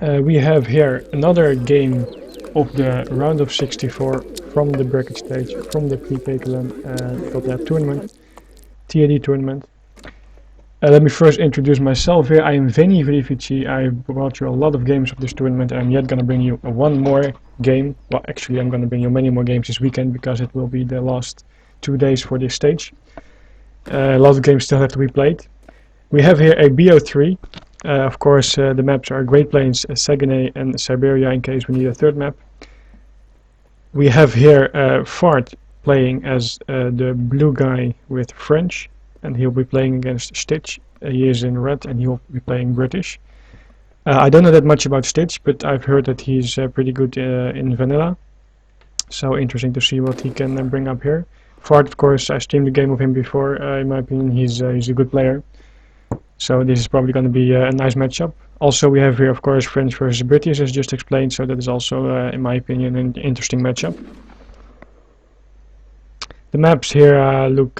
We have here another game of the round of 64 from the bracket stage, from the PKLM tournament, TAD tournament. Let me first introduce myself here. I am Venividivici. I brought you a lot of games of this tournament, and I'm yet gonna bring you one more game. Well, actually, I'm gonna bring you many more games this weekend because it will be the last 2 days for this stage. A lot of games still have to be played. We have here a BO3. Of course, the maps are Great Plains, Saguenay, and Siberia in case we need a third map. We have here Fart playing as the blue guy with French, and he'll be playing against Stitch. He is in red, and he'll be playing British. I don't know that much about Stitch, but I've heard that he's pretty good in vanilla. So interesting to see what he can bring up here. Fart, of course, I streamed a game of him before. In my opinion, he's a good player. So this is probably going to be a nice matchup. Also, we have here, of course, French versus British, as just explained. So that is also, in my opinion, an interesting matchup. The maps here look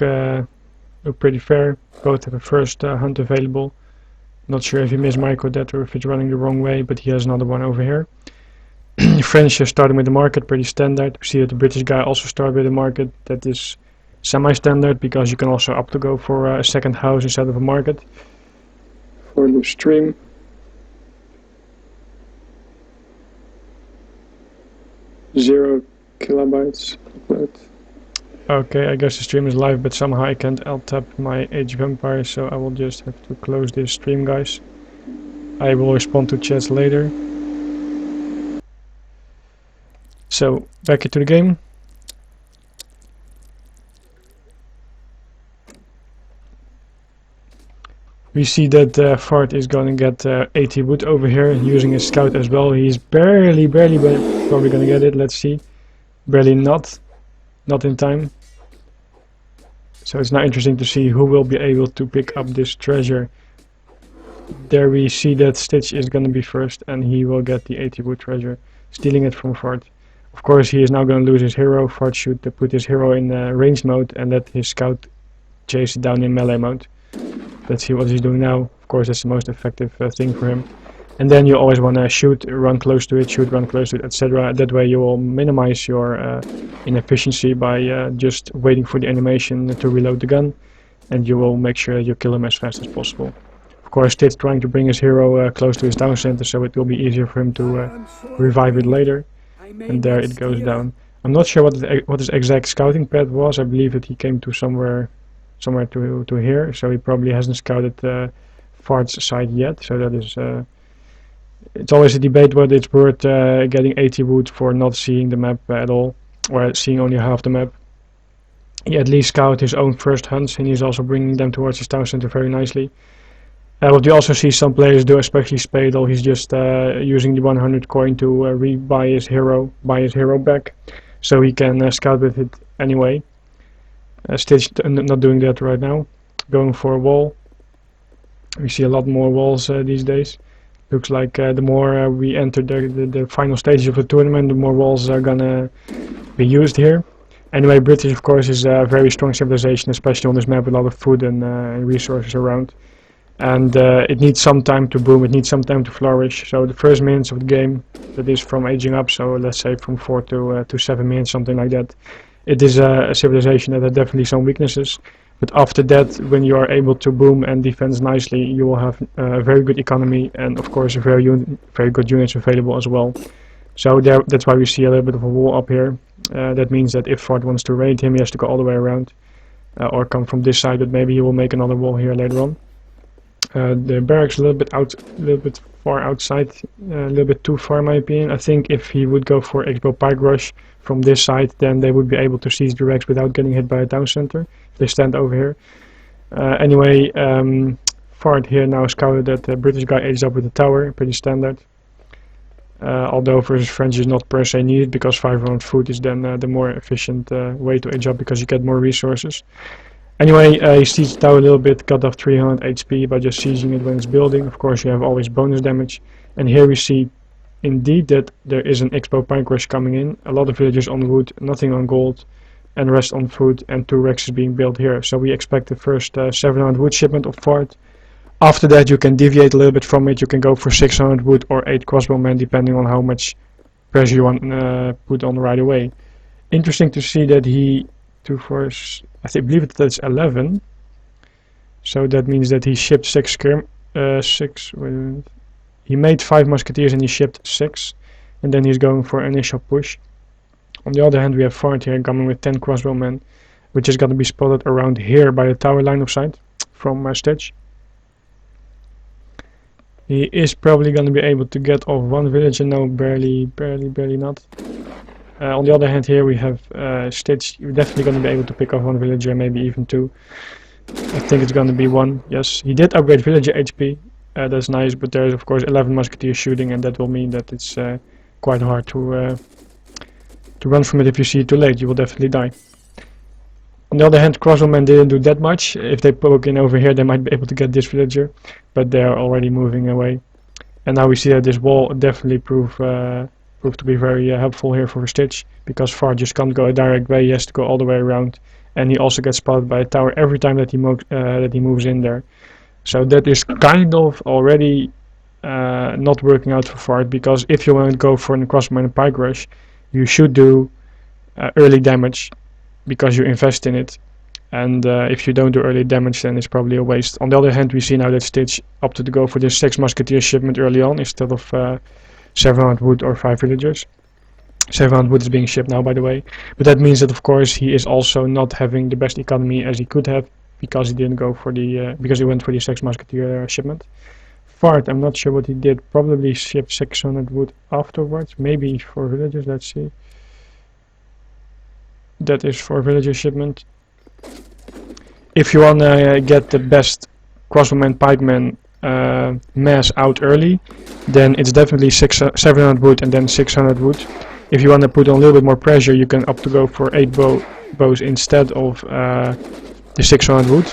pretty fair. Both have a first hunt available. Not sure if he missed micro that or if it's running the wrong way, but he has another one over here. French is starting with the market, pretty standard. We see that the British guy also started with the market. That is semi-standard because you can also opt to go for a second house instead of a market. For the stream. Zero kilobytes. Okay, I guess the stream is live, but somehow I can't alt tab my Age of Empires, so I will just have to close this stream, guys. I will respond to chats later. So, back into the game. We see that Fart is going to get 80 wood over here, using his scout as well. He's barely probably going to get it, let's see. Barely not in time. So it's now interesting to see who will be able to pick up this treasure. There we see that Stitch is going to be first, and he will get the 80 wood treasure, stealing it from Fart. Of course, he is now going to lose his hero. Fart should put his hero in ranged mode and let his scout chase it down in melee mode. Let's see what he's doing now. Of course, that's the most effective thing for him. And then you always want to shoot, run close to it, shoot, run close to it, etc. That way you will minimize your inefficiency by just waiting for the animation to reload the gun, and you will make sure you kill him as fast as possible. Of course, Stitch trying to bring his hero close to his town center, so it will be easier for him to revive it later. And there it goes down. I'm not sure what his exact scouting pad was. I believe that he came to somewhere to here, so he probably hasn't scouted Fart's side yet. So that is it's always a debate whether it's worth getting 80 wood for not seeing the map at all, or seeing only half the map. He at least scouted his own first hunts, and he's also bringing them towards his town center very nicely. What you also see some players do, especially Spadel, he's just using the 100 coin to buy his hero back, so he can scout with it anyway. Stitch not doing that right now, going for a wall. We see a lot more walls these days. Looks like the more we enter the final stages of the tournament, the more walls are gonna be used here. Anyway, British of course is a very strong civilization, especially on this map with a lot of food and resources around. And it needs some time to boom, it needs some time to flourish. So the first minutes of the game, that is from aging up, so let's say from 4 to 7 minutes, something like that. It is a civilization that has definitely some weaknesses. But after that, when you are able to boom and defend nicely, you will have a very good economy and of course very good units available as well. So that's why we see a little bit of a wall up here. That means that if Fart wants to raid him, he has to go all the way around. Or come from this side, but maybe he will make another wall here later on. The barracks a little bit far outside, a little bit too far in my opinion. I think if he would go for Expo Pike Rush from this side, then they would be able to seize the wrecks without getting hit by a town center if they stand over here. Anyway, Fart here now scouted that the British guy aged up with the tower, pretty standard. Although versus French is not per se needed, because 5 round food is then the more efficient way to age up because you get more resources. Anyway, he sieged the tower a little bit, got off 300 HP by just sieging it when it's building. Of course, you have always bonus damage. And here we see indeed that there is an Expo Pike Rush coming in. A lot of villagers on wood, nothing on gold, and rest on food, and 2 wrecks being built here. So we expect the first 700 wood shipment of Fart. After that you can deviate a little bit from it. You can go for 600 wood or 8 crossbowmen depending on how much pressure you want put on right away. Interesting to see that he took for, I believe that's 11. So that means that he shipped 6 he made 5 musketeers and he shipped 6, and then he's going for initial push. On the other hand, we have Fart here coming with 10 crossbowmen, which is going to be spotted around here by the tower line of sight from Stitch. He is probably going to be able to get off one villager now, barely not. On the other hand, here we have Stitch. You're definitely going to be able to pick off one villager, maybe even 2. I think it's going to be 1. Yes, he did upgrade villager HP. That's nice, but there's of course 11 musketeers shooting, and that will mean that it's quite hard to run from it. If you see it too late, you will definitely die. On the other hand, crossbowmen didn't do that much. If they poke in over here, they might be able to get this villager, but they are already moving away. And now we see that this wall definitely proved to be very helpful here for Stitch, because Far just can't go a direct way. He has to go all the way around, and he also gets spotted by a tower every time that he moves in there. So that is kind of already not working out for Fart, because if you want to go for a crossbowman and pike rush, you should do early damage, because you invest in it, and if you don't do early damage, then it's probably a waste. On the other hand, we see now that Stitch opted to go for this 6 musketeer shipment early on instead of 700 wood or 5 villagers. 700 wood is being shipped now, by the way, but that means that of course he is also not having the best economy as he could have, because he didn't go for the because he went for the 6 musketeer shipment. Fart, I'm not sure what he did. Probably shipped 600 wood afterwards, maybe for villagers. Let's see. That is for villager shipment. If you wanna get the best crossbowman pikeman mass out early, then it's definitely 700 wood and then 600 wood. If you wanna put on a little bit more pressure, you can opt to go for 8 bows instead of the 600 wood.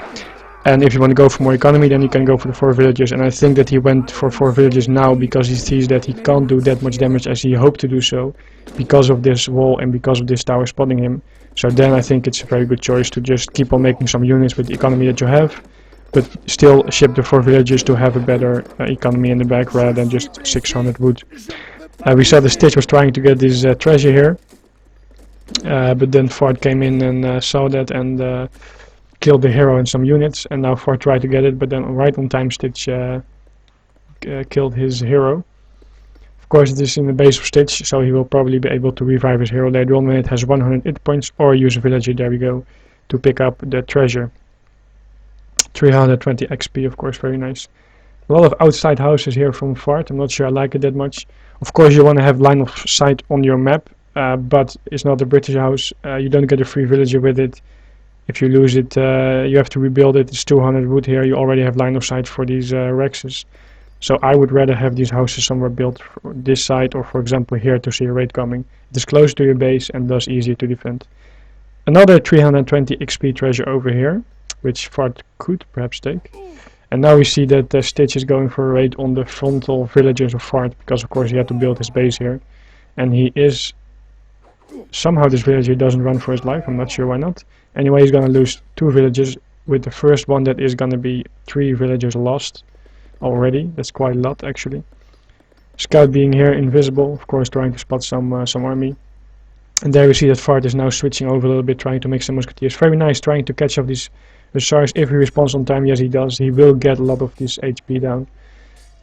And if you want to go for more economy, then you can go for the 4 villagers. And I think that he went for 4 villagers now because he sees that he can't do that much damage as he hoped to do so, because of this wall and because of this tower spotting him. So then I think it's a very good choice to just keep on making some units with the economy that you have, but still ship the 4 villagers to have a better economy in the back rather than just 600 wood. We saw the Stitch was trying to get this treasure here, but then Ford came in and saw that and killed the hero and some units, and now Ford tried to get it, but then right on time Stitch killed his hero. Of course it is in the base of Stitch, so he will probably be able to revive his hero later on when it has 100 hit points, or use a villager, there we go, to pick up the treasure. 320 XP, of course, very nice. A lot of outside houses here from Ford. I'm not sure I like it that much. Of course you want to have line of sight on your map, but it's not a British house. You don't get a free villager with it. If you lose it, you have to rebuild it. It's 200 wood here. You already have line of sight for these Rexes. So I would rather have these houses somewhere built for this side, or for example here to see a raid coming. It is close to your base and thus easier to defend. Another 320 XP treasure over here, which Fart could perhaps take. And now we see that Stitch is going for a raid on the frontal villages of Fart, because of course he had to build his base here. And he is... somehow this villager doesn't run for his life, I'm not sure why not. Anyway, he's gonna lose 2 villages, with the first one that is gonna be 3 villagers lost already. That's quite a lot actually. Scout being here invisible, of course trying to spot some army. And there we see that Fart is now switching over a little bit, trying to make some musketeers. Very nice, trying to catch off these hussars. If he responds on time, yes he does, he will get a lot of this HP down.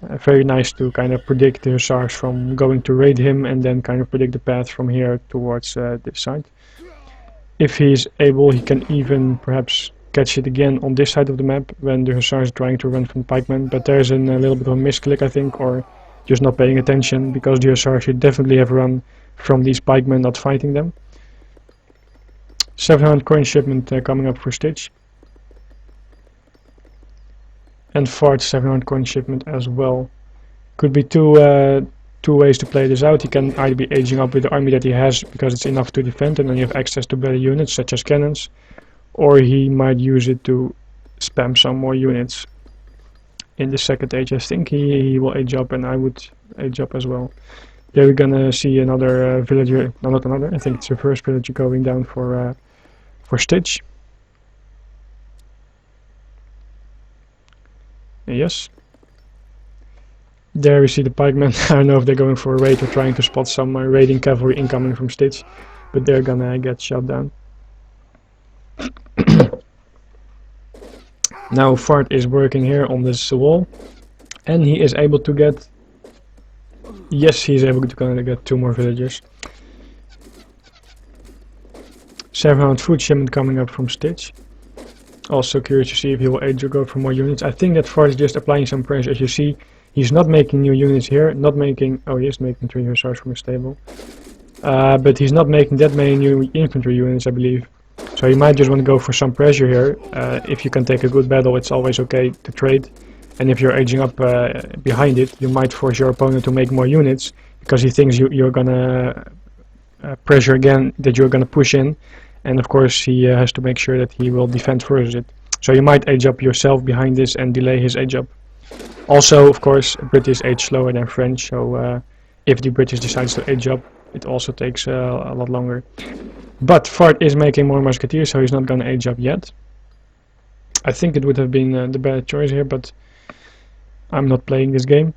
Very nice to kind of predict the hussars from going to raid him, and then kind of predict the path from here towards this side. If he's able, he can even perhaps catch it again on this side of the map when the hussars are trying to run from pikemen, but there's a little bit of a misclick I think, or just not paying attention, because the hussars should definitely have run from these pikemen, not fighting them. 700 coin shipment coming up for Stitch. And Fart 700 coin shipment as well. Could be two ways to play this out. He can either be aging up with the army that he has because it's enough to defend and then you have access to better units such as cannons, or he might use it to spam some more units. In the second age I think he will age up, and I would age up as well. Here we're gonna see another villager, no, not another, I think it's the first villager going down for Stitch. Yes. There we see the pikemen. I don't know if they're going for a raid or trying to spot some raiding cavalry incoming from Stitch, but they're gonna get shot down. Now Fart is working here on this wall, and he is able to get... Yes, he's able to get 2 more villagers. 700 food shipment coming up from Stitch. Also curious to see if he will age or go for more units. I think that Fart is just applying some pressure. As you see, he's not making new units here, not making... Oh, he is making 3 hussars from his stable. But he's not making that many new infantry units, I believe. So you might just want to go for some pressure here. If you can take a good battle, it's always okay to trade. And if you're aging up behind it, you might force your opponent to make more units, because he thinks you're gonna pressure again, that you're gonna push in. And of course he has to make sure that he will defend versus it. So you might age up yourself behind this and delay his age up. Also, of course, British age slower than French, so if the British decides to age up, it also takes a lot longer. But Fart is making more musketeers, so he's not gonna age up yet. I think it would have been the better choice here, but I'm not playing this game.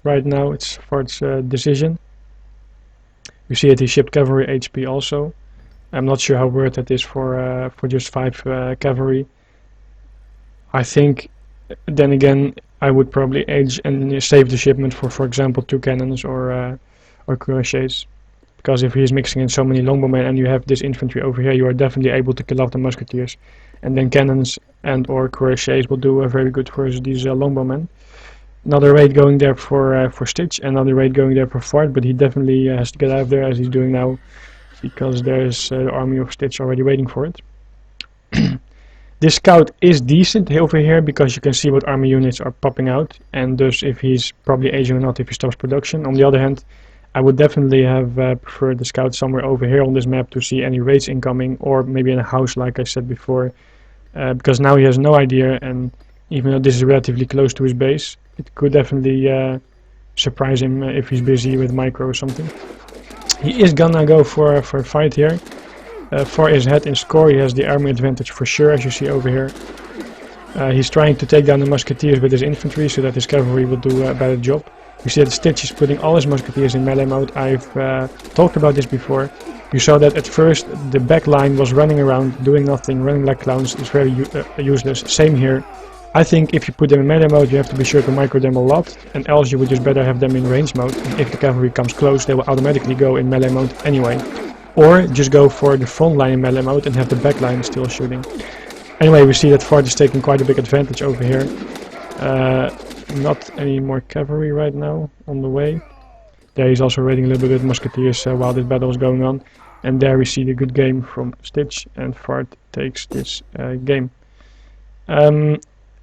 Right now it's Fart's decision. You see that he shipped cavalry HP also. I'm not sure how worth it is for just 5 cavalry. I think, then again, I would probably age and save the shipment for example, 2 cannons or cuirassiers. Because if he's mixing in so many longbowmen and you have this infantry over here, you are definitely able to kill off the musketeers. And then cannons and or cuirassiers will do very good versus these longbowmen. Another raid going there for Stitch, another raid going there for Fart, but he definitely has to get out of there as he's doing now, because there's the army of Stitch already waiting for it. This scout is decent over here, because you can see what army units are popping out, and thus if he's probably aging or not if he stops production. On the other hand, I would definitely have preferred the scout somewhere over here on this map to see any raids incoming, or maybe in a house like I said before, because now he has no idea, and even though this is relatively close to his base, it could definitely surprise him if he's busy with micro or something. He is gonna go for a fight here. For his head in score, he has the army advantage for sure, as you see over here. He's trying to take down the musketeers with his infantry so that his cavalry will do a better job. You see that Stitch is putting all his musketeers in melee mode. I've talked about this before. You saw that at first the back line was running around, doing nothing, running like clowns. It's very useless. Same here. I think if you put them in melee mode, you have to be sure to micro them a lot, and else you would just better have them in range mode. And if the cavalry comes close, they will automatically go in melee mode anyway. Or just go for the front line in melee mode and have the back line still shooting. Anyway, we see that Fart is taking quite a big advantage over here. Not any more cavalry right now on the way. There he's also raiding a little bit with musketeers while this battle is going on. And there we see the good game from Stitch, and Fart takes this game.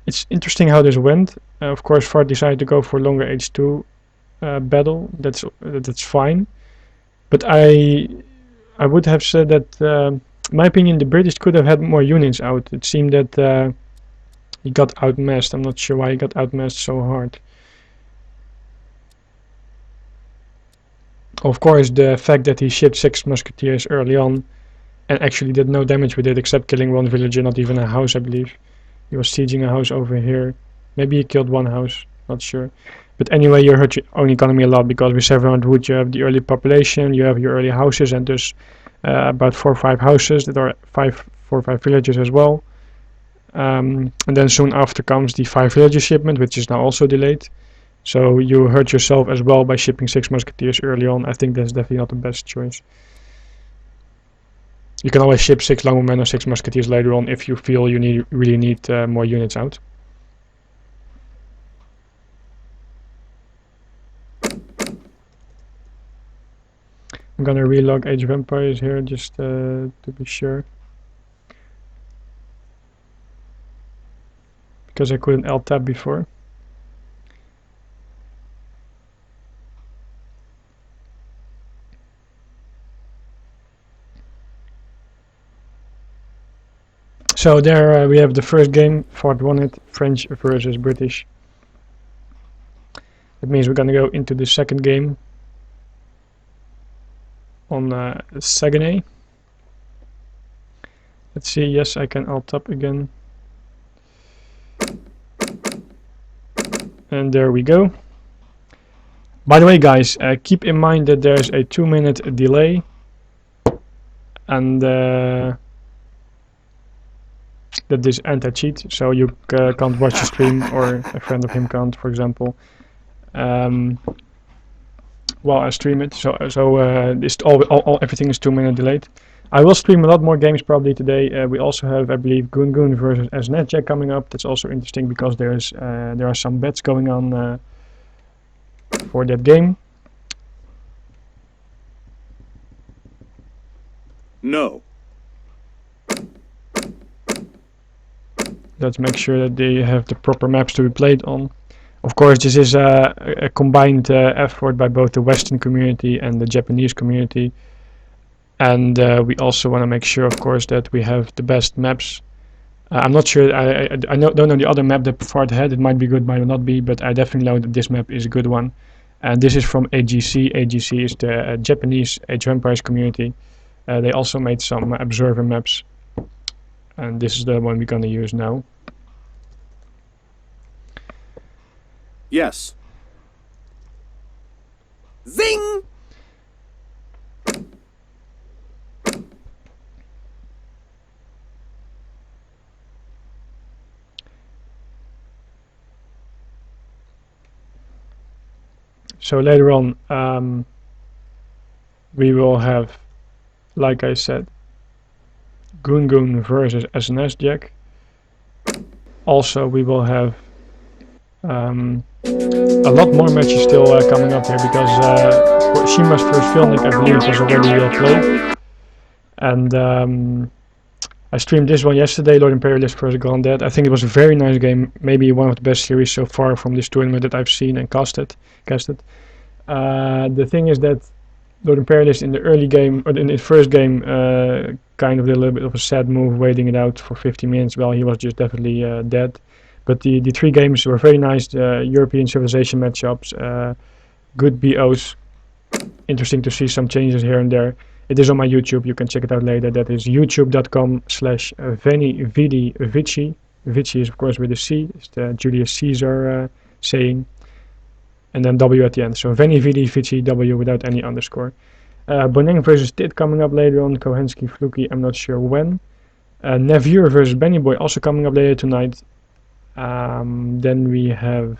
It's interesting how this went. Of course, Fart decided to go for longer H2 battle. That's fine. But I would have said that, in my opinion, the British could have had more units out. It seemed that he got outmassed. I'm not sure why he got outmassed so hard. Of course, the fact that he shipped 6 musketeers early on and actually did no damage with it except killing 1 villager, not even a house, I believe. He was sieging a house over here. Maybe he killed 1 house, not sure. But anyway, you hurt your own economy a lot, because with 700 wood you have the early population, you have your early houses, and thus about 4 or 5 houses that are 4 or 5 villages as well. And then soon after comes the 5 villager shipment, which is now also delayed. So you hurt yourself as well by shipping 6 musketeers early on. I think that's definitely not the best choice. You can always ship 6 longbowmen or 6 musketeers later on if you feel you really need more units out. I'm gonna relog Age of Empires here just to be sure, because I couldn't alt tab before. So there we have the first game. Fart won it, French versus British. That means we're gonna go into the second game on Saguenay. Let's see, yes, I can alt tab again. And there we go. By the way, guys, keep in mind that there's a 2-minute delay, and that this anti-cheat, so you can't watch the stream, or a friend of him can't, for example, while I stream it. So this everything is 2-minute delayed. I will stream a lot more games probably today. We also have, I believe, Gungun versus Asnetjack coming up. That's also interesting because there are some bets going on for that game. No. Let's make sure that they have the proper maps to be played on. Of course, this is a combined effort by both the Western community and the Japanese community. And we also want to make sure, of course, that we have the best maps. I'm not sure, don't know the other map that Fart had. It might be good, might not be, but I definitely know that this map is a good one. And this is from AGC. AGC is the Japanese Age of Empires community. They also made some observer maps. And this is the one we're going to use now. Yes. Zing! So later on, we will have, like I said, Gungun versus Asnetjack. Also, we will have a lot more matches still coming up here, because Shima's first Vilnic, I believe, was already played. And I streamed this one yesterday, Lord Imperialist versus Granddad. I think it was a very nice game, maybe one of the best series so far from this tournament that I've seen and casted. The thing is that Lord Imperialist in the early game, or in the first game, kind of did a little bit of a sad move, waiting it out for 50 minutes while he was just definitely dead. But the 3 games were very nice, European civilization matchups, good BOs. Interesting to see some changes here and there. It is on my YouTube, you can check it out later. That is youtube.com/Venividivici. Vici is of course with a C, it's the Julius Caesar saying. And then W at the end, so Venividivici, W without any underscore. Boneng versus Tit coming up later on, Kohensky, Fluky, I'm not sure when. Navure versus Benny Boy also coming up later tonight. Then we have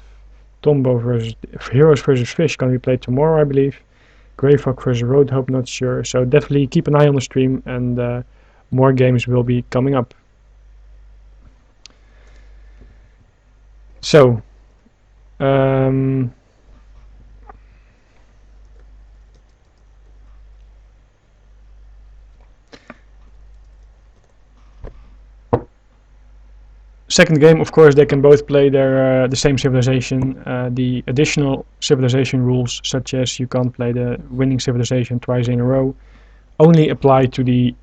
Tombo versus Heroes versus Fish, going to be played tomorrow, I believe. Greyfuck versus Roadhope, not sure. So definitely keep an eye on the stream, and more games will be coming up. So, second game, of course, they can both play their the same civilization. The additional civilization rules, such as you can't play the winning civilization twice in a row, only apply to the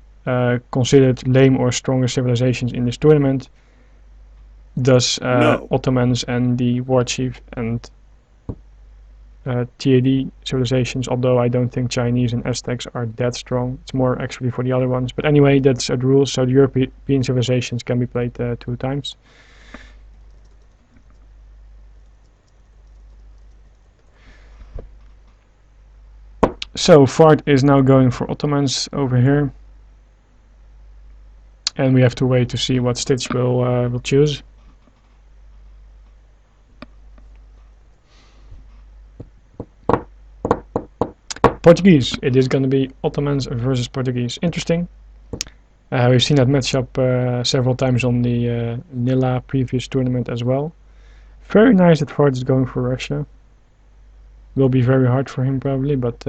considered lame or stronger civilizations in this tournament. Thus, No. Ottomans and the War Chief and TAD civilizations, although I don't think Chinese and Aztecs are that strong. It's more actually for the other ones. But anyway, that's the rules. So the European civilizations can be played 2 times. So Fart is now going for Ottomans over here. And we have to wait to see what Stitch will choose. Portuguese. It is going to be Ottomans versus Portuguese. Interesting. We've seen that matchup several times on the Nilla previous tournament as well. Very nice that Ford is going for Russia. Will be very hard for him probably, but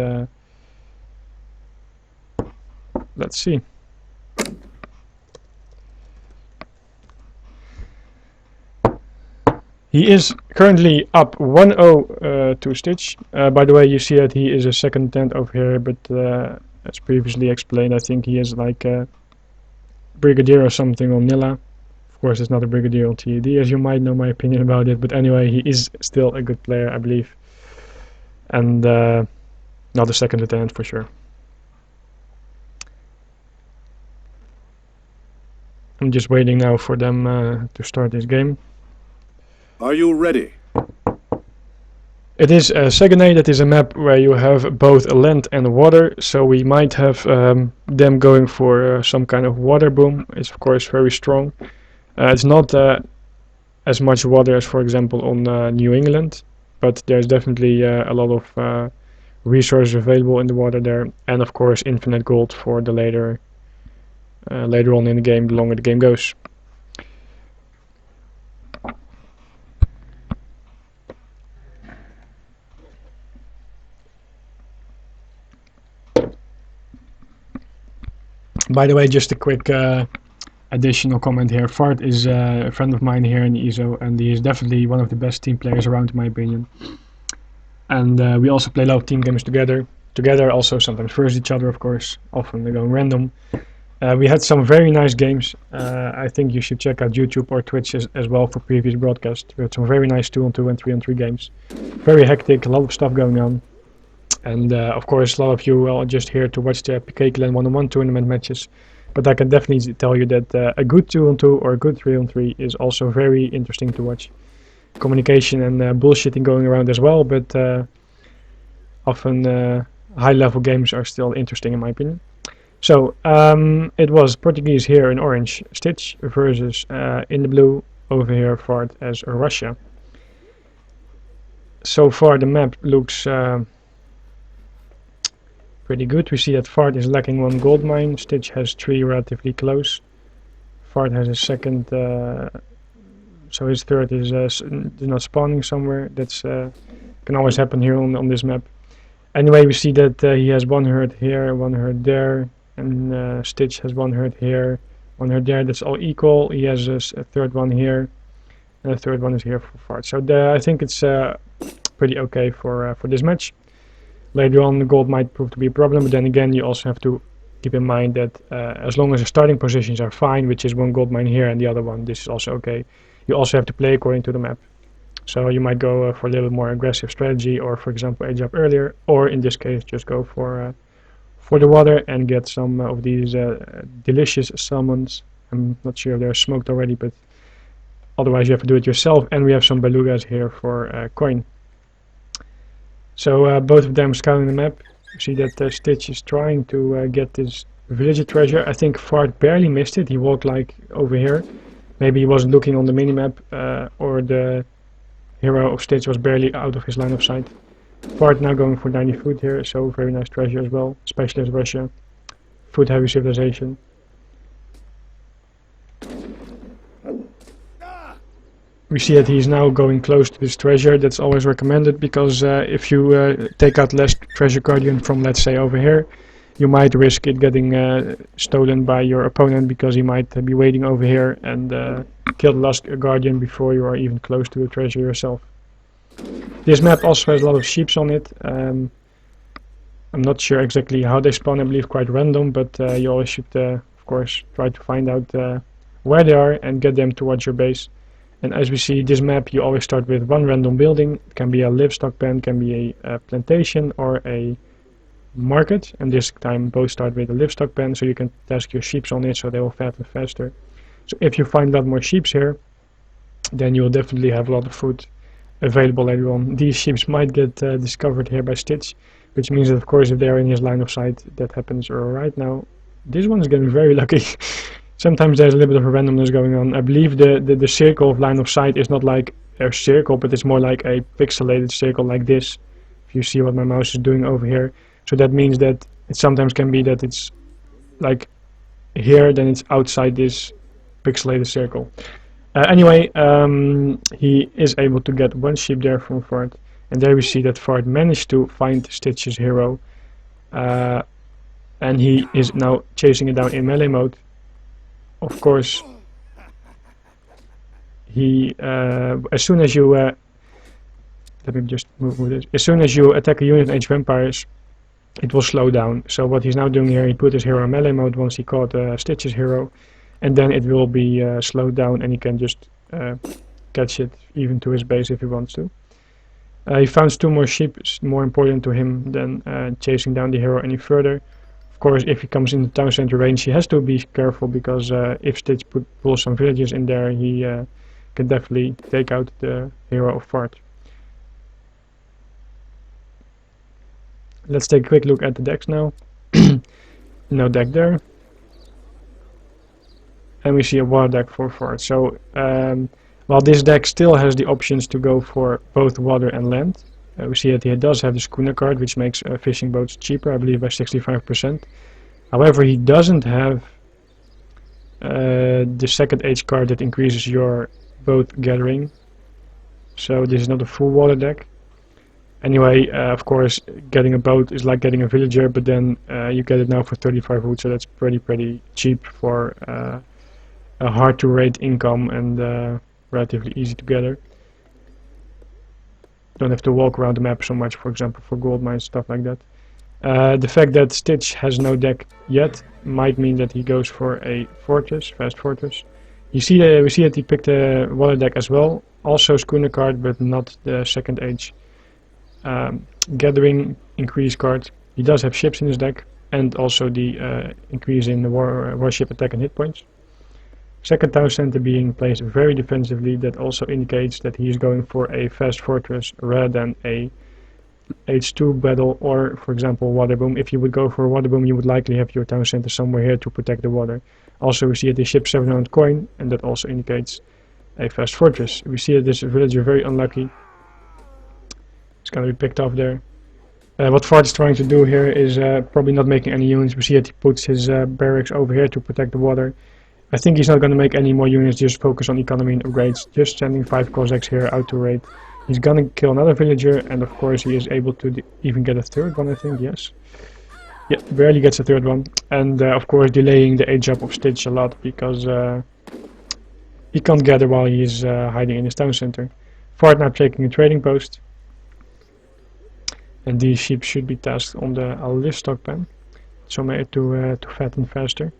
let's see. He is currently up 1-0 to Stitch. By the way, you see that he is a second tent over here, but as previously explained, I think he is like a brigadier or something on Nilla. Of course, it's not a brigadier on TAD, as you might know my opinion about it, but anyway, he is still a good player, I believe. And not a second lieutenant for sure. I'm just waiting now for them to start this game. Are you ready? It is Saguenay. That is a map where you have both land and water, so we might have them going for some kind of water boom. It's of course very strong. It's not as much water as, for example, on New England, but there's definitely a lot of resources available in the water there, and of course infinite gold for the later on in the game, the longer the game goes. By the way, just a quick additional comment here. Fart is a friend of mine here in ESO, and he is definitely one of the best team players around, in my opinion. And we also play a lot of team games together. Also sometimes versus each other, of course. Often they go random. We had some very nice games. I think you should check out YouTube or Twitch as well for previous broadcasts. We had some very nice 2-on-2 and 3-on-3 games. Very hectic, a lot of stuff going on. And of course, a lot of you are just here to watch the PK Clan 1-on-1 tournament matches. But I can definitely tell you that a good 2-on-2 or a good 3-on-3 is also very interesting to watch. Communication and bullshitting going around as well, but often high-level games are still interesting in my opinion. So it was Portuguese here in orange, Stitch versus in the blue over here Fart as Russia. So far the map looks pretty good. We see that Fart is lacking 1 gold mine, Stitch has 3 relatively close. Fart has a second, so his third is not spawning somewhere. That's can always happen here on this map. Anyway, we see that he has 1 herd here, 1 herd there, and Stitch has 1 herd here, 1 herd there. That's all equal. He has a third one here, and a third one is here for Fart. So I think it's pretty okay for this match. Later on, the gold might prove to be a problem, but then again, you also have to keep in mind that as long as the starting positions are fine, which is 1 gold mine here and the other one, this is also okay. You also have to play according to the map. So you might go for a little more aggressive strategy, or for example age up earlier, or in this case just go for the water and get some of these delicious salmons. I'm not sure if they're smoked already, but otherwise you have to do it yourself. And we have some belugas here for coin. So both of them scouting the map. You see that Stitch is trying to get this villager treasure. I think Fart barely missed it. He walked like over here. Maybe he wasn't looking on the minimap, or the hero of Stitch was barely out of his line of sight. Fart now going for 90 food here, so very nice treasure as well, especially as Russia. Food heavy civilization. We see that he's now going close to this treasure. That's always recommended, because if you take out last treasure guardian from, let's say, over here, you might risk it getting stolen by your opponent, because he might be waiting over here and kill the last guardian before you are even close to the treasure yourself. This map also has a lot of sheeps on it. I'm not sure exactly how they spawn, I believe quite random, but you always should of course try to find out where they are and get them towards your base. And as we see, this map you always start with 1 random building. It can be a livestock pen, can be a plantation or a market, and this time both start with a livestock pen, so you can task your sheeps on it so they will fatten faster. So if you find a lot more sheeps here, then you will definitely have a lot of food available later on. These sheeps might get discovered here by Stitch, which means that of course if they are in his line of sight, that happens right now. This one is getting very lucky. Sometimes there's a little bit of a randomness going on. I believe the circle of line of sight is not like a circle, but it's more like a pixelated circle like this. If you see what my mouse is doing over here. So that means that it sometimes can be that it's like here, then it's outside this pixelated circle. Anyway, he is able to get 1 sheep there from Fart, and there we see that Fart managed to find Stitch's hero, and he is now chasing it down in melee mode. Of course, he as soon as you let me just move this. As soon as you attack a unit of Age Vampires, it will slow down. So what he's now doing here, he put his hero in melee mode once he caught Stitch's hero, and then it will be slowed down, and he can just catch it even to his base if he wants to. He found 2 more sheep. It's more important to him than chasing down the hero any further. Of course, if he comes in the town center range, he has to be careful, because if Stitch pulls some villages in there, he can definitely take out the hero of Fart. Let's take a quick look at the decks now. No deck there. And we see a water deck for Fort. So while this deck still has the options to go for both water and land, we see that he does have the schooner card, which makes fishing boats cheaper, I believe by 65%. However, he doesn't have the second age card that increases your boat gathering. So this is not a full water deck. Anyway, of course, getting a boat is like getting a villager, but then you get it now for 35 wood, so that's pretty cheap for a hard to rate income and relatively easy to gather. Don't have to walk around the map so much, for example, for gold mines, stuff like that. The fact that Stitch has no deck yet might mean that he goes for a fortress, fast fortress. We see that he picked a water deck as well, also schooner card, but not the second age gathering increase card. He does have ships in his deck, and also the increase in the warship attack and hit points. Second town center being placed very defensively, that also indicates that he is going for a fast fortress rather than a H2 battle or, for example, water boom. If you would go for a water boom, you would likely have your town center somewhere here to protect the water. Also, we see that the ship 700 coin, and that also indicates a fast fortress. We see that this villager very unlucky. It's going to be picked off there. What Fart is trying to do here is probably not making any units. We see that he puts his barracks over here to protect the water. I think he's not going to make any more units, just focus on economy and upgrades. Just sending 5 Cossacks here out to raid. He's going to kill another villager, and of course he is able to even get a third one, I think, yes. Yeah, barely gets a third one. And of course delaying the age up of Stitch a lot, because he can't gather while he's hiding in his town center. Fart now taking a trading post. And these sheep should be tasked on the livestock pen, so to fatten faster.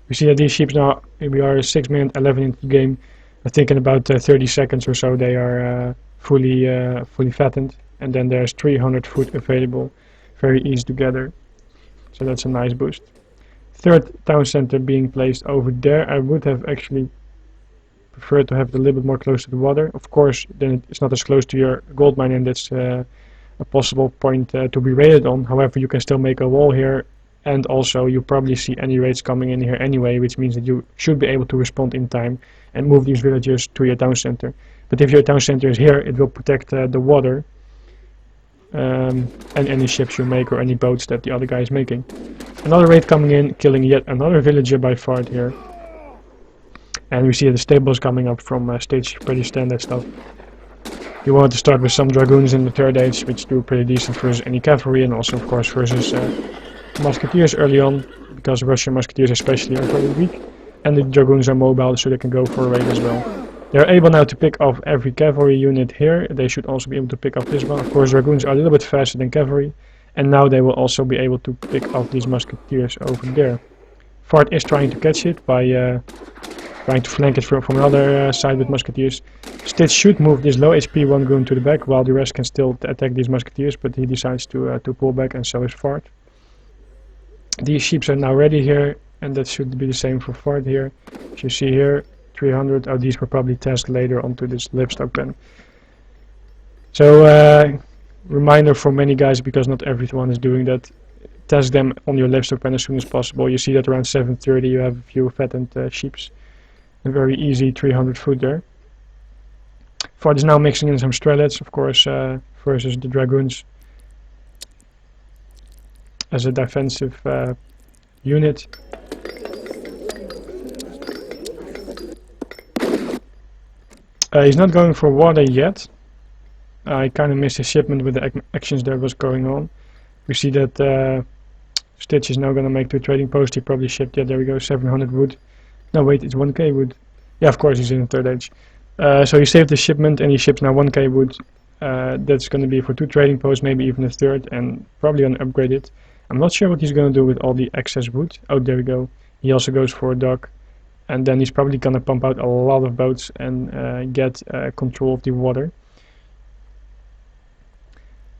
We see that these sheep now, we are 6 minutes 11 into the game. I think in about 30 seconds or so they are fully fattened, and then there's 300 food available, very easy to gather. So that's a nice boost. Third town center being placed over there. I would have actually preferred to have it a little bit more close to the water. Of course, then it's not as close to your gold mine, and that's a possible point to be raided on. However, you can still make a wall here, and also you probably see any raids coming in here anyway, which means that you should be able to respond in time and move these villagers to your town center. But if your town center is here, it will protect the water and any ships you make or any boats that the other guy is making. Another raid coming in, killing yet another villager by Fart here. And we see the stables coming up from stage, pretty standard stuff. You want to start with some dragoons in the third age, which do pretty decent versus any cavalry, and also of course versus musketeers early on, because Russian musketeers especially are very weak, and the dragoons are mobile, so they can go for a raid as well. They're able now to pick off every cavalry unit here. They should also be able to pick off this one. Of course, dragoons are a little bit faster than cavalry, and now they will also be able to pick off these musketeers over there. Fart is trying to catch it by trying to flank it from another side with musketeers. Stitch should move this low HP one goon to the back, while the rest can still attack these musketeers, but he decides to pull back, and so is Fart. These sheep are now ready here, and that should be the same for Fart here. As you see here, 300. Oh, these were probably tasked later onto this livestock pen. So, reminder for many guys, because not everyone is doing that, task them on your livestock pen as soon as possible. You see that around 7:30 you have a few fattened sheeps. A very easy 300 food there. Fart is now mixing in some strelets, of course, versus the dragoons as a defensive unit. He's not going for water yet. I kind of missed his shipment with the actions that was going on. We see that Stitch is now going to make to a trading post. He probably shipped, yeah, there we go, 700 wood. No, wait, it's 1k wood. Yeah, of course, he's in the third age. So he saved the shipment, and he ships now 1k wood. That's going to be for 2 trading posts, maybe even a third, and probably going to upgrade it. I'm not sure what he's going to do with all the excess wood. Oh, there we go. He also goes for a dock. And then he's probably going to pump out a lot of boats and get control of the water.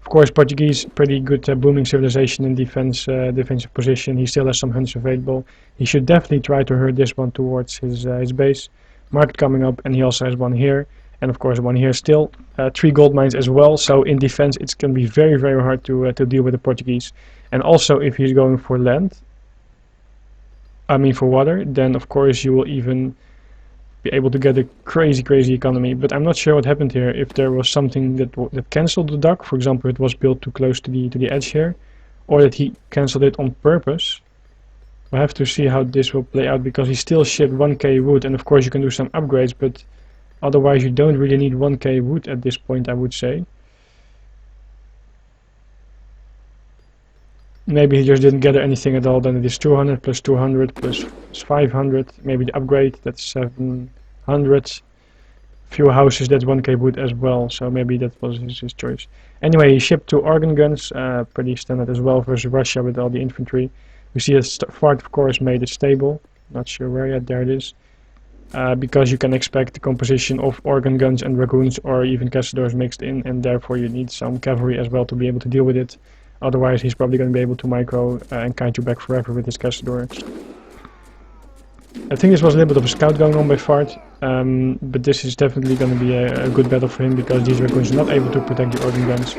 Of course, Portuguese, pretty good booming civilization in defensive position. He still has some hunts available. He should definitely try to herd this one towards his base. Market coming up, and he also has one here. And of course one here still. 3 gold mines as well, so in defense it's going to be very, very hard to deal with the Portuguese. And also if he's going for land, I mean for water, then of course you will even be able to get a crazy, crazy economy. But I'm not sure what happened here, if there was something that cancelled the dock. For example, it was built too close to the edge here, or that he cancelled it on purpose. We'll have to see how this will play out, because he still shipped 1k wood, and of course you can do some upgrades, but otherwise you don't really need 1k wood at this point, I would say. Maybe he just didn't gather anything at all. Then it is 200 plus 200 plus 500. Maybe the upgrade, that's 700. Few houses, that's 1k wood as well. So maybe that was his choice. Anyway, he shipped 2 organ guns. Pretty standard as well versus Russia with all the infantry. We see that Fart, of course, made it stable. Not sure where yet. There it is. Because you can expect the composition of organ guns and dragoons or even castadors mixed in. And therefore you need some cavalry as well to be able to deal with it. Otherwise, he's probably going to be able to micro and kite you back forever with his Castador. I think this was a little bit of a scout going on by Fart, but this is definitely going to be a good battle for him, because these Dragoons are not able to protect the organ guns.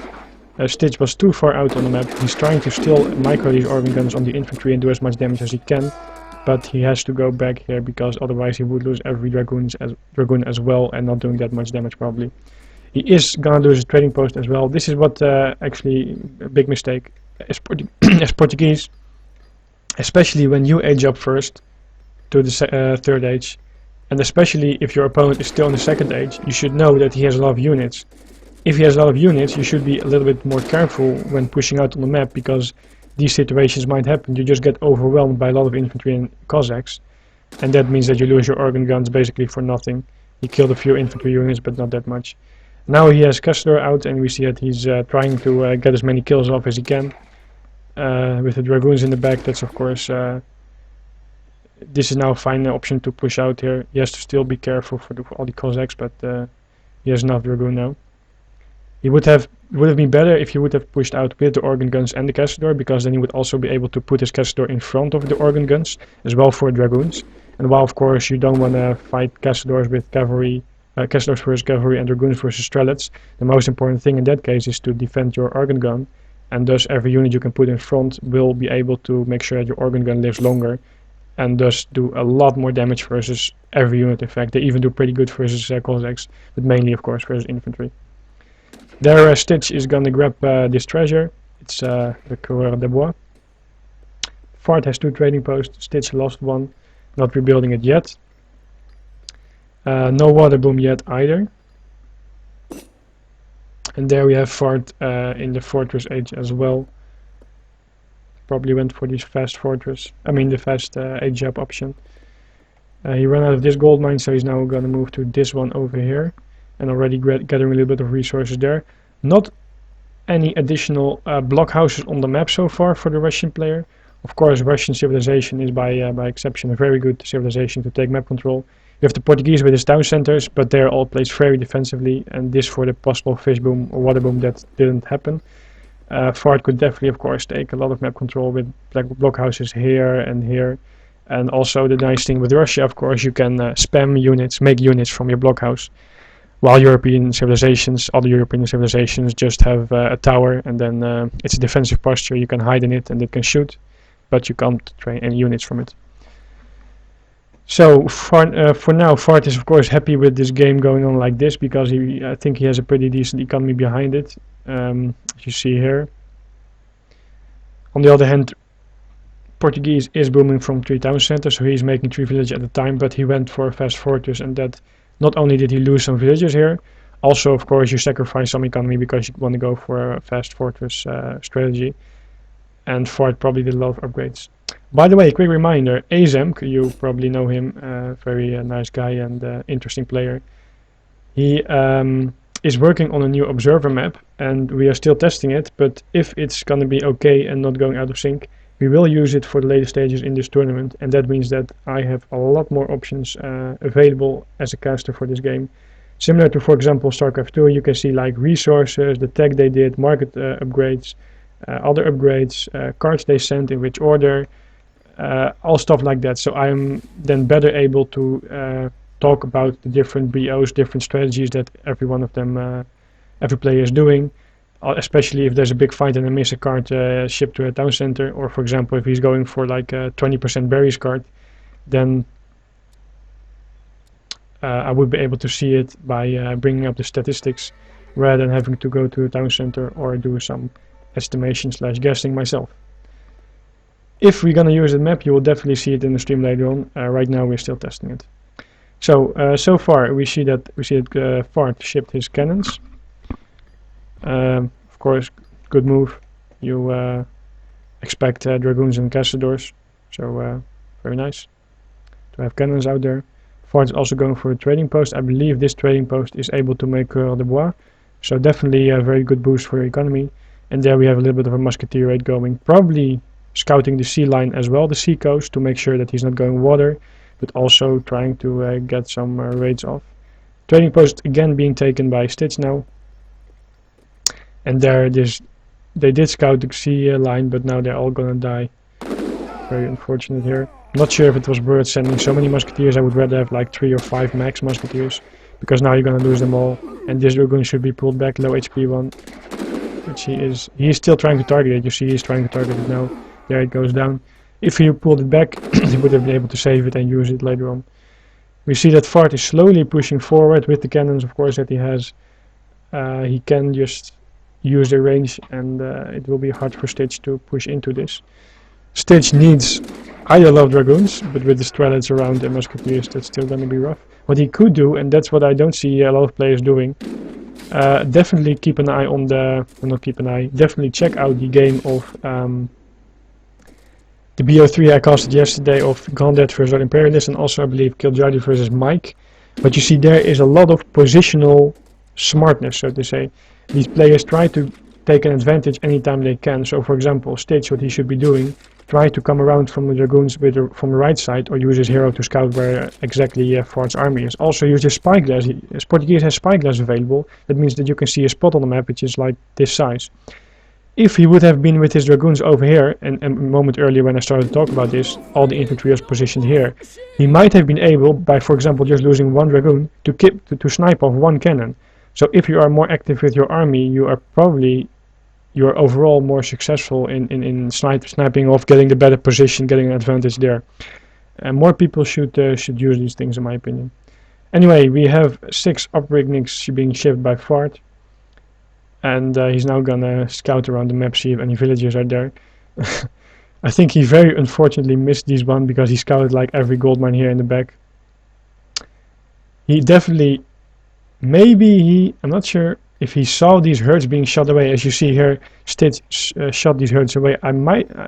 Stitch was too far out on the map. He's trying to still micro these organ guns on the infantry and do as much damage as he can, but he has to go back here, because otherwise he would lose every Dragoon as well and not doing that much damage probably. He is gonna lose his trading post as well. This is what actually a big mistake as Portuguese, especially when you age up first to the third age, and especially if your opponent is still in the second age, you should know that he has a lot of units. If he has a lot of units, you should be a little bit more careful when pushing out on the map, because these situations might happen. You just get overwhelmed by a lot of infantry and Cossacks, and that means that you lose your organ guns basically for nothing. He killed a few infantry units, but not that much. Now he has Castador out, and we see that he's trying to get as many kills off as he can. With the Dragoons in the back, that's of course... this is now a fine option to push out here. He has to still be careful for all the Cossacks, but he has enough Dragoon now. It would have been better if he would have pushed out with the organ guns and the Castador, because then he would also be able to put his Castador in front of the organ guns, as well for Dragoons. And while of course you don't want to fight Castadors with cavalry, Castadors versus cavalry and Dragoons versus Strelets, the most important thing in that case is to defend your organ gun, and thus every unit you can put in front will be able to make sure that your organ gun lives longer, and thus do a lot more damage versus every unit. In fact, they even do pretty good versus Cossacks, but mainly of course versus infantry. There Stitch is gonna grab this treasure. It's the Coureur de Bois. Fart has 2 trading posts, Stitch lost 1, not rebuilding it yet. No water boom yet either. And there we have Fart in the fortress age as well. Probably went for this fast fortress, the fast age up option. He ran out of this gold mine, so he's now gonna move to this one over here, and already gathering a little bit of resources there. Not any additional block houses on the map so far for the Russian player. Of course, Russian civilization is by exception a very good civilization to take map control. You have the Portuguese with his town centers, but they're all placed very defensively, and this for the possible fish boom or water boom that didn't happen. Fart could definitely, of course, take a lot of map control with block houses here and here. And also the nice thing with Russia, of course, you can spam units, make units from your block house. While European civilizations, other European civilizations just have a tower, and then it's a defensive posture. You can hide in it and it can shoot, but you can't train any units from it. So for now, Fart is of course happy with this game going on like this, because I think he has a pretty decent economy behind it, as you see here. On the other hand, Portuguese is booming from 3 town centers, so he's making 3 villages at a time, but he went for a fast fortress, and that not only did he lose some villages here, also of course you sacrifice some economy because you want to go for a fast fortress strategy. And Fart probably did a lot of upgrades. By the way, quick reminder, Azemk, you probably know him, very nice guy and interesting player. He is working on a new observer map, and we are still testing it, but if it's gonna be okay and not going out of sync, we will use it for the later stages in this tournament, and that means that I have a lot more options available as a caster for this game. Similar to, for example, StarCraft 2, you can see like resources, the tech they did, market upgrades, other upgrades, cards they sent, in which order, all stuff like that. So I'm then better able to talk about the different BOs, different strategies that every one of them, every player is doing. Especially if there's a big fight and I miss a card shipped to a town center, or for example if he's going for like a 20% berries card, then I would be able to see it by bringing up the statistics rather than having to go to a town center or do some estimation / guessing myself. If we're gonna use the map, you will definitely see it in the stream later on. Right now we're still testing it. So far we see that Fart shipped his cannons. Of course, good move. You expect dragoons and castadors, so very nice to have cannons out there. Ford is also going for a trading post. I believe this trading post is able to make Coeur de Bois, so definitely a very good boost for your economy. And there we have a little bit of a musketeer raid going, probably scouting the sea line as well, the sea coast, to make sure that he's not going water, but also trying to get some raids off. Trading post again being taken by Stitch now. And they did scout the sea line, but now they're all gonna die. Very unfortunate here. Not sure if it was worth sending so many musketeers. I would rather have like 3 or 5 max musketeers, because now you're gonna lose them all. And this dragoon should be pulled back, low HP one, which he is. He's still trying to target it. You see, he's trying to target it now. There it goes down. If he pulled it back, he would have been able to save it and use it later on. We see that Fart is slowly pushing forward with the cannons, of course, that he has. He can just use the range, and it will be hard for Stitch to push into this. Stitch needs either love dragoons, but with the strelets around and musketeers, that's still going to be rough. What he could do, and that's what I don't see a lot of players doing, definitely keep an eye on the, well, not keep an eye, definitely check out the game of the BO3 I casted yesterday of Grandet versus Imperialist, and also I believe Kiljardi versus Mike. But you see, there is a lot of positional smartness, so to say. These players try to take an advantage anytime they can. So for example, Stitch, what he should be doing, try to come around from the dragoons from the right side, or use his hero to scout where exactly Fart's army is. Also use his spyglass. Portuguese has spyglass available. That means that you can see a spot on the map which is like this size. If he would have been with his dragoons over here, and a moment earlier when I started to talk about this, all the infantry was positioned here, he might have been able, by for example just losing one dragoon, to snipe off one cannon. So if you are more active with your army, you are overall more successful in sniping off, getting the better position, getting an advantage there. And more people should use these things, in my opinion. Anyway, we have 6 upbrignings being shipped by Fart. And he's now gonna scout around the map, see if any villages are there. I think he very unfortunately missed this one, because he scouted like every gold mine here in the back. He definitely, I'm not sure if he saw these herds being shot away. As you see here, Stitch shot these herds away.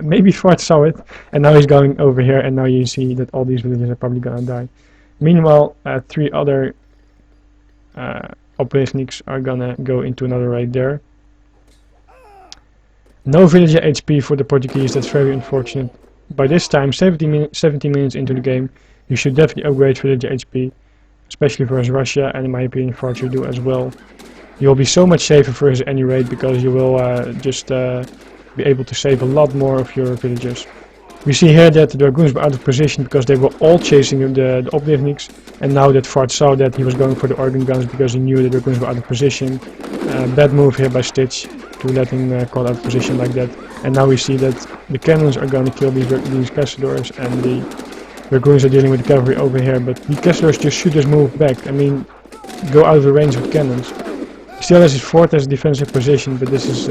Maybe Fart saw it, and now he's going over here, and now you see that all these villages are probably gonna die. Meanwhile, 3 other operations are gonna go into another raid there. No villager HP for the Portuguese, that's very unfortunate. By this time, 17 minutes into the game, you should definitely upgrade villager HP, especially versus Russia, and in my opinion Fart should do as well. You'll be so much safer versus any raid, because you will just be able to save a lot more of your villagers. We see here that the dragoons were out of position because they were all chasing the opniks, and now that Fart saw that, he was going for the organ guns because he knew the dragoons were out of position. Bad move here by Stitch to let him call out of position like that. And now we see that the cannons are going to kill these castadors, and the dragoons are dealing with the cavalry over here, but the castadors just should just move back. I mean, go out of the range with cannons. Still has his fort as a defensive position, but this is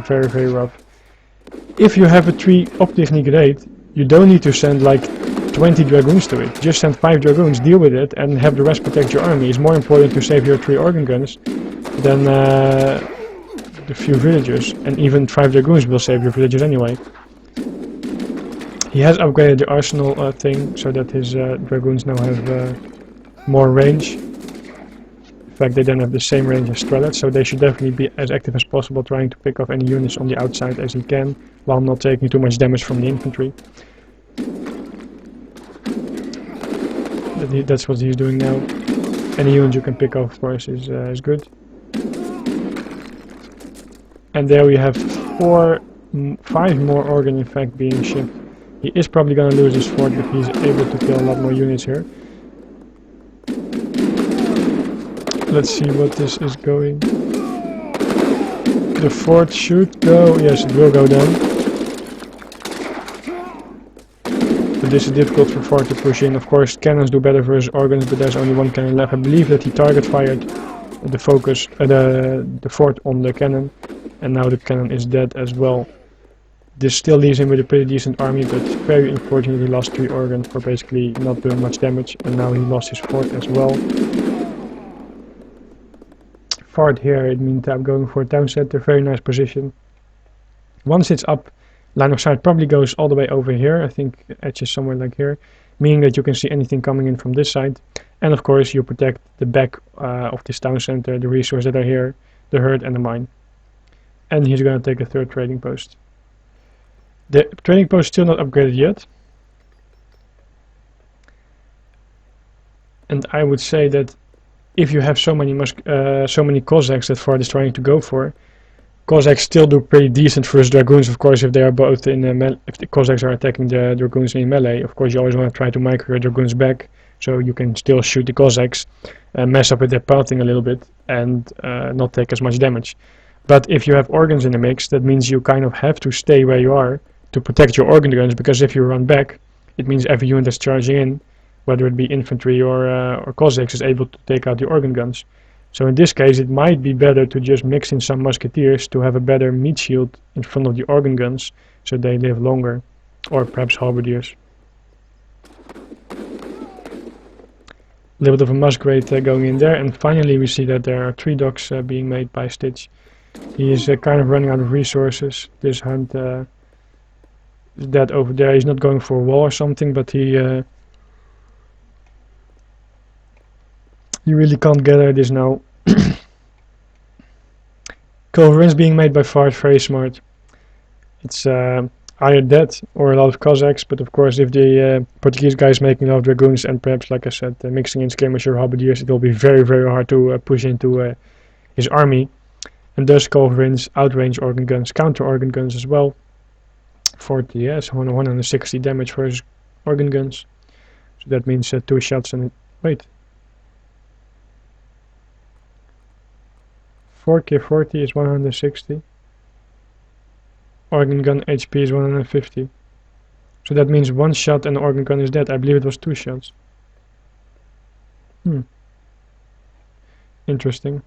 very, very rough. If you have a 3 optechnique raid, you don't need to send like 20 dragoons to it. Just send 5 dragoons, deal with it, and have the rest protect your army. It's more important to save your 3 organ guns than the few villagers, and even 5 dragoons will save your villagers anyway. He has upgraded the arsenal thing, so that his dragoons now have more range. In fact, they then have the same range as Strelets, so they should definitely be as active as possible, trying to pick off any units on the outside as he can, while not taking too much damage from the infantry. That's what he's doing now. Any unit you can pick off, of course, is good. And there we have 5 more organ, in fact, being shipped. He is probably going to lose his fort, but he's able to kill a lot more units here. Let's see what this is going. The fort should go. Yes, it will go down. But this is difficult for fort to push in. Of course, cannons do better versus organs, but there's only one cannon left. I believe that he target fired the focus, the fort on the cannon, and now the cannon is dead as well. This still leaves him with a pretty decent army, but very unfortunately he lost 3 organs for basically not doing much damage, and now he lost his fort as well. Fort here, in the meantime, going for a town center, very nice position. Once it's up, line of sight probably goes all the way over here. I think edge is somewhere like here, meaning that you can see anything coming in from this side. And of course you protect the back of this town center, the resources that are here, the herd and the mine. And he's going to take a 3rd trading post. The trading post still not upgraded yet. And I would say that if you have so many Cossacks that Ford is trying to go for, Cossacks still do pretty decent versus Dragoons, of course, if they are both in if the Cossacks are attacking the Dragoons in melee. Of course, you always want to try to micro your Dragoons back, so you can still shoot the Cossacks, mess up with their pathing a little bit, and not take as much damage. But if you have organs in the mix, that means you kind of have to stay where you are to protect your organ guns, because if you run back, it means every unit that's charging in, whether it be infantry or Cossacks, is able to take out the organ guns. So in this case, it might be better to just mix in some musketeers to have a better meat shield in front of the organ guns, so they live longer, or perhaps halberdiers. A little bit of a musgrave going in there, and finally we see that there are 3 docks being made by Stitch. He is kind of running out of resources. This hunt is dead over there. He's not going for a wall or something, but he really can't gather this now. Culverins being made by Fart, very smart. It's either dead or a lot of Cossacks, but of course if the Portuguese guy is making a lot of Dragoons and perhaps, like I said, mixing in skirmisher halberdiers, it will be very, very hard to push into his army. And thus Culverins outrange organ guns, counter organ guns as well. 40, yes, 160 damage for his organ guns. So that means 2 shots and... wait. 4k40 is 160. Organ gun HP is 150. So that means 1 shot and the organ gun is dead. I believe it was 2 shots. Interesting.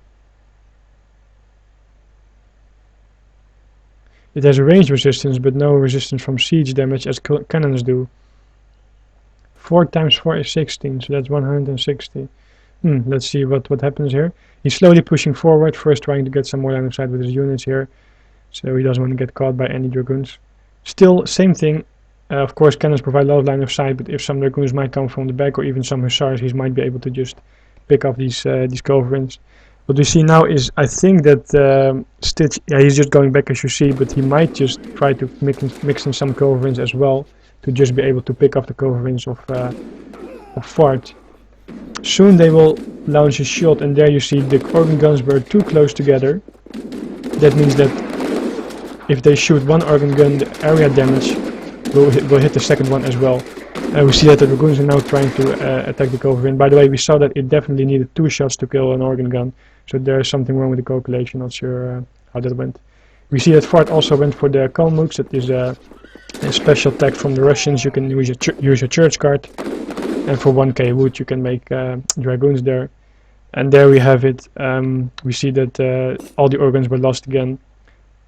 It has a range resistance, but no resistance from siege damage as cannons do. 4 times 4 is 16, so that's 160. Let's see what happens here. He's slowly pushing forward, first trying to get some more line of sight with his units here, so he doesn't want to get caught by any Dragoons. Still, same thing. Of course, cannons provide a lot of line of sight, but if some Dragoons might come from the back, or even some Hussars, he might be able to just pick up these Culverins. What we see now is, I think that Stitch, he's just going back as you see, but he might just try to mix in some Culverins as well, to just be able to pick up the Culverins of Fart. Soon they will launch a shot, and there you see the organ guns were too close together. That means that if they shoot one organ gun, the area damage will hit the second one as well. And we see that the Dragoons are now trying to attack the Culverin. By the way, we saw that it definitely needed 2 shots to kill an organ gun, so there's something wrong with the calculation, not sure how that went. We see that Fart also went for the Kalmuks, that is a special attack from the Russians. You can use your church guard, and for 1k wood you can make Dragoons there. And there we have it. We see that all the organs were lost again,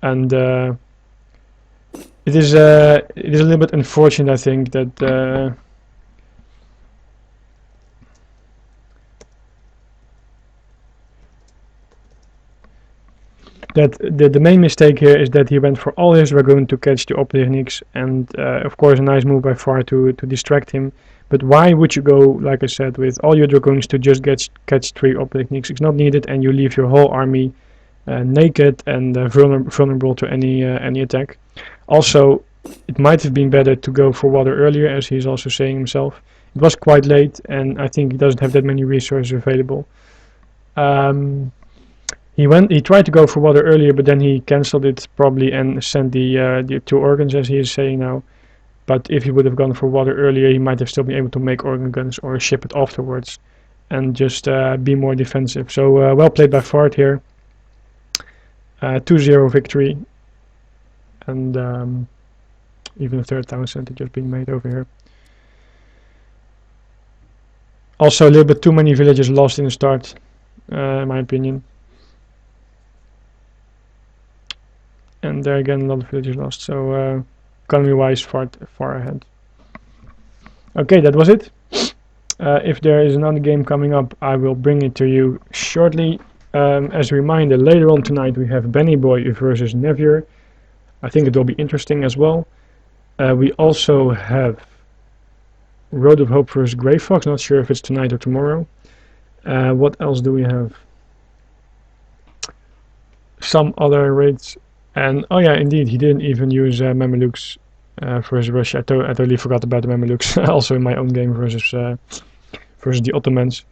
and it is a little bit unfortunate, I think, that the main mistake here is that he went for all his Dragoon to catch the Optechnics, and of course a nice move by Far to distract him. But why would you go, like I said, with all your Dragoons to just catch 3 Optechnics? It's not needed, and you leave your whole army naked and vulnerable to any attack. Also, it might have been better to go for water earlier, as he's also saying himself. It was quite late, and I think he doesn't have that many resources available. He tried to go for water earlier, but then he cancelled it probably and sent the 2 organs, as he is saying now. But if he would have gone for water earlier, he might have still been able to make organ guns or ship it afterwards. and just be more defensive. So well played by Fart here. 2-0 victory, and even a third town center just being made over here. Also a little bit too many villages lost in the start, in my opinion. And there again, a lot of villages lost. So economy-wise, far ahead. Okay, that was it. If there is another game coming up, I will bring it to you shortly. As a reminder, later on tonight we have Benny Boy versus Nevier. I think it will be interesting as well. We also have Road of Hope versus Grey Fox. Not sure if it's tonight or tomorrow. What else do we have? Some other raids. And oh yeah, indeed, he didn't even use Mamelukes versus Russia. I totally forgot about the Mamelukes. Also in my own game versus the Ottomans.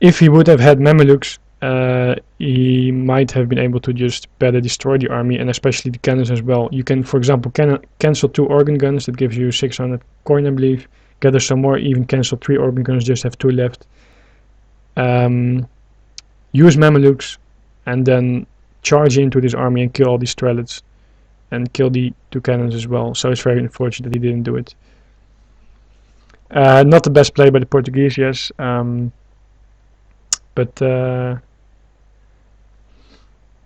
If he would have had Mamelukes, he might have been able to just better destroy the army, and especially the cannons as well. You can, for example, cancel 2 organ guns. That gives you 600 coin, I believe. Gather some more, even cancel 3 organ guns, just have 2 left. Use Mamelukes, and then charge into this army and kill all these strelets and kill the 2 cannons as well. So it's very unfortunate that he didn't do it. Not the best play by the Portuguese, yes, but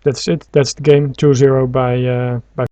that's it. That's the game. 2-0 by